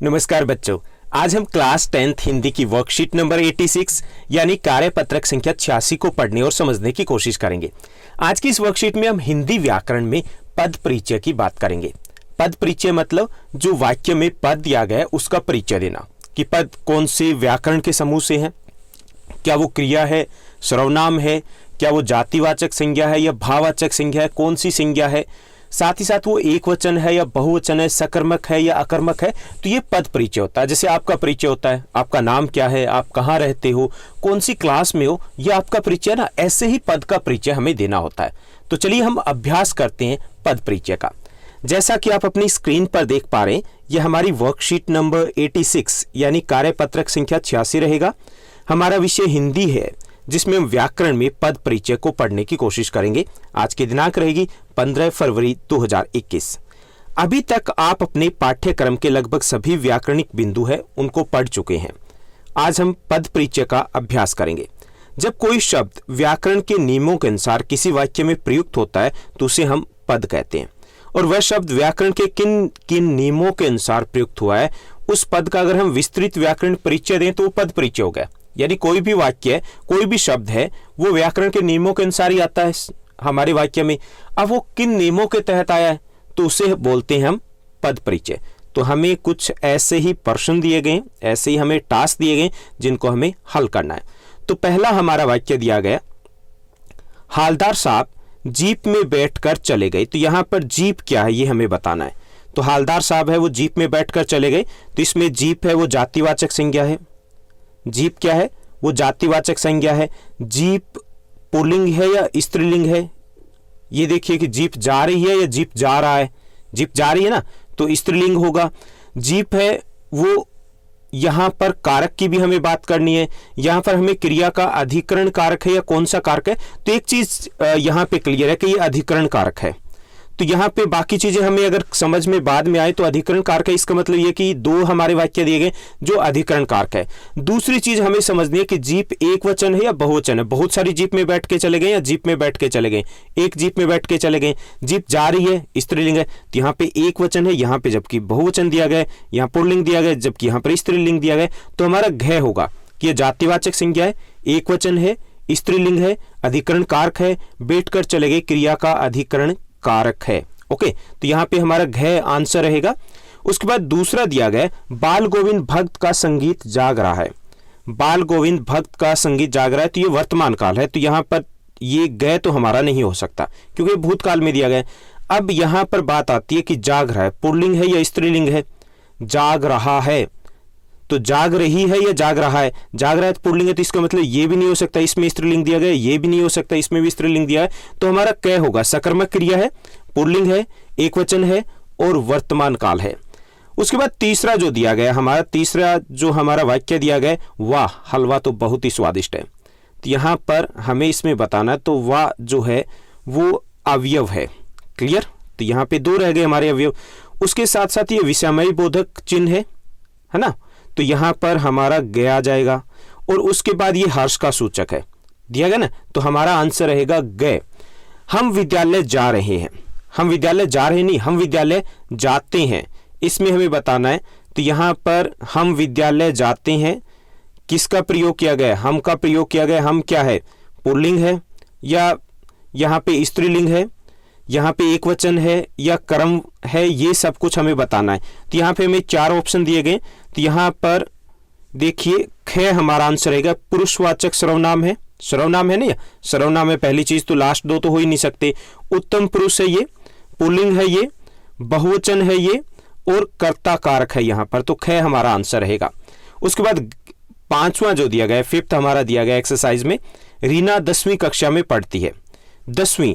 नमस्कार बच्चों, आज हम क्लास 10th हिंदी की वर्कशीट नंबर 86 यानी कार्यपत्रक संख्या 86 को पढ़ने और समझने की कोशिश करेंगे। आज की इस वर्कशीट में हम हिंदी व्याकरण में पद परिचय की बात करेंगे। पद परिचय मतलब जो वाक्य में पद दिया गया है उसका परिचय देना कि पद कौन से व्याकरण के समूह से है, क्या वो क्रिया है, सर्वनाम है, क्या वो जातिवाचक संज्ञा है या भाववाचक संज्ञा है, कौन सी संज्ञा है, साथ ही साथ वो एक वचन है या बहुवचन है, सकर्मक है या अकर्मक है। तो ये पद परिचय होता है। जैसे आपका परिचय होता है, आपका नाम क्या है, आप कहाँ रहते हो, कौन सी क्लास में हो, ये आपका परिचय ना। ऐसे ही पद का परिचय हमें देना होता है। तो चलिए हम अभ्यास करते हैं पद परिचय का। जैसा कि आप अपनी स्क्रीन पर देख पा रहे हैं, यह हमारी वर्कशीट नंबर 86 यानी कार्यपत्रक संख्या 86 रहेगा। हमारा विषय हिंदी है जिसमें हम व्याकरण में पद परिचय को पढ़ने की कोशिश करेंगे। आज की दिनांक रहेगी 15 फरवरी 2021। अभी तक आप अपने पाठ्यक्रम के लगभग सभी व्याकरणिक बिंदु है उनको पढ़ चुके हैं। आज हम पद परिचय का अभ्यास करेंगे। जब कोई शब्द व्याकरण के नियमों के अनुसार किसी वाक्य में प्रयुक्त होता है तो उसे हम पद कहते हैं, और वह शब्द व्याकरण के किन किन नियमों के अनुसार प्रयुक्त हुआ है उस पद का अगर हम विस्तृत व्याकरण परिचय दें तो वो पद परिचय हो गया। यानी कोई भी वाक्य, कोई भी शब्द है वो व्याकरण के नियमों के अनुसार ही आता है हमारे वाक्य में। अब वो किन नियमों के तहत आया है तो उसे बोलते हैं हम पद परिचय। तो हमें कुछ ऐसे ही प्रश्न दिए गए, ऐसे ही हमें टास्क दिए गए जिनको हमें हल करना है। तो पहला हमारा वाक्य दिया गया, हालदार साहब जीप में बैठकर चले गए। तो यहां पर जीप क्या है ये हमें बताना है। तो हालदार साहब है वो जीप में बैठकर चले गए, तो इसमें जीप है वो जातिवाचक संज्ञा है। जीप क्या है वो जातिवाचक संज्ञा है। जीप पुल्लिंग है या स्त्रीलिंग है, ये देखिए कि जीप जा रही है या जीप जा रहा है। जीप जा रही है ना तो स्त्रीलिंग होगा। जीप है वो, यहां पर कारक की भी हमें बात करनी है। यहां पर हमें क्रिया का अधिकरण कारक है या कौन सा कारक है, तो एक चीज यहां पे क्लियर है कि ये अधिकरण कारक है। तो यहाँ पे बाकी चीजें हमें अगर समझ में बाद में आए तो अधिकरण कारक है, इसका मतलब ये कि दो हमारे वाक्य दिए गए जो अधिकरण कारक है। दूसरी चीज हमें समझनी है कि जीप एक वचन है या बहुवचन है। बहुत सारी जीप में बैठ के चले गए या जीप में बैठ के चले गए, एक जीप में बैठ के चले गए। जीप जा रही है स्त्रीलिंग है, तो यहाँ पे एक वचन है, यहाँ पे जबकि बहुवचन दिया गया, यहाँ पुल्लिंग दिया गया, जबकि यहाँ पर स्त्रीलिंग दिया गया। तो हमारा घ होगा कि यह जातिवाचक संज्ञा है, एक वचन है, स्त्रीलिंग है, अधिकरण कारक है, बैठकर चले गए क्रिया का अधिकरण कारक है। ओके, तो यहां पे हमारा घ आंसर रहेगा। उसके बाद दूसरा दिया गया, बाल गोविंद भक्त का संगीत जाग रहा है। बाल गोविंद भक्त का संगीत जाग रहा है, तो ये वर्तमान काल है, तो यहां पर ये ग तो हमारा नहीं हो सकता क्योंकि भूतकाल में दिया गया। अब यहां पर बात आती है कि जाग रहा है पुल्लिंग है या स्त्रीलिंग है। जाग रहा है तो जाग रही है या जाग रहा है। जाग रहा है तो पुल्लिंग है, तो इसका मतलब ये भी नहीं हो सकता इसमें स्त्रीलिंग दिया गया, ये भी नहीं हो सकता इसमें भी स्त्रीलिंग दिया है। तो हमारा क होगा, सकर्मक क्रिया है, पुल्लिंग है, एक वचन है और वर्तमान काल है। उसके बाद तीसरा जो दिया गया, हमारा तीसरा जो हमारा वाक्य दिया गया, वाह हलवा तो बहुत ही स्वादिष्ट है। तो यहां पर हमें इसमें बताना, तो वाह जो है वो अवयव है। क्लियर, तो यहां पे दो रह गए हमारे अवयव। उसके साथ साथ ये विषमयी बोधक चिन्ह है ना, तो यहां पर हमारा ग आ जाएगा। और उसके बाद ये हर्ष का सूचक है दिया गया ना, तो हमारा आंसर रहेगा ग। हम विद्यालय जा रहे हैं, हम विद्यालय जा रहे नहीं, हम विद्यालय जाते हैं, इसमें हमें बताना है। तो यहां पर हम विद्यालय जाते हैं, किसका प्रयोग किया गया, हम का प्रयोग किया गया। हम क्या है, पुल्लिंग है या यहां पे स्त्रीलिंग है, यहाँ पे एक वचन है या कर्म है, ये सब कुछ हमें बताना है। तो यहाँ पे हमें चार ऑप्शन दिए गए। तो यहाँ पर देखिए ख हमारा आंसर रहेगा, पुरुषवाचक सर्वनाम है, सर्वनाम है ना, सर्वनाम है पहली चीज, तो लास्ट दो तो हो ही नहीं सकते। उत्तम पुरुष है ये, पुल्लिंग है ये, बहुवचन है ये और कर्ता कारक है यहाँ पर, तो ख हमारा आंसर रहेगा। उसके बाद पांचवा जो दिया गया, फिफ्थ हमारा दिया गया एक्सरसाइज में, रीना 10वीं कक्षा में पढ़ती है। 10वीं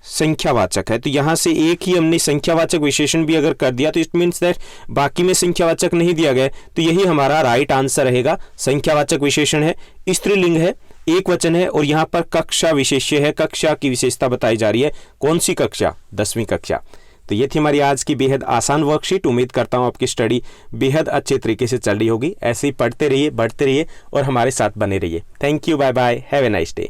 संख्यावाचक है, तो यहां से एक ही हमने संख्यावाचक विशेषण भी अगर कर दिया तो इट मीन्स दैट बाकी में संख्यावाचक नहीं दिया गया, तो यही हमारा राइट आंसर रहेगा। संख्यावाचक विशेषण है, स्त्रीलिंग है, एक वचन है और यहां पर कक्षा विशेष्य है, कक्षा की विशेषता बताई जा रही है। कौन सी कक्षा, 10वीं कक्षा। तो ये थी हमारी आज की बेहद आसान वर्कशीट। उम्मीद करता हूं आपकी स्टडी बेहद अच्छे तरीके से चल रही होगी। ऐसे ही पढ़ते रहिए, बढ़ते रहिए और हमारे साथ बने रहिए। Thank you, bye bye, have a nice day.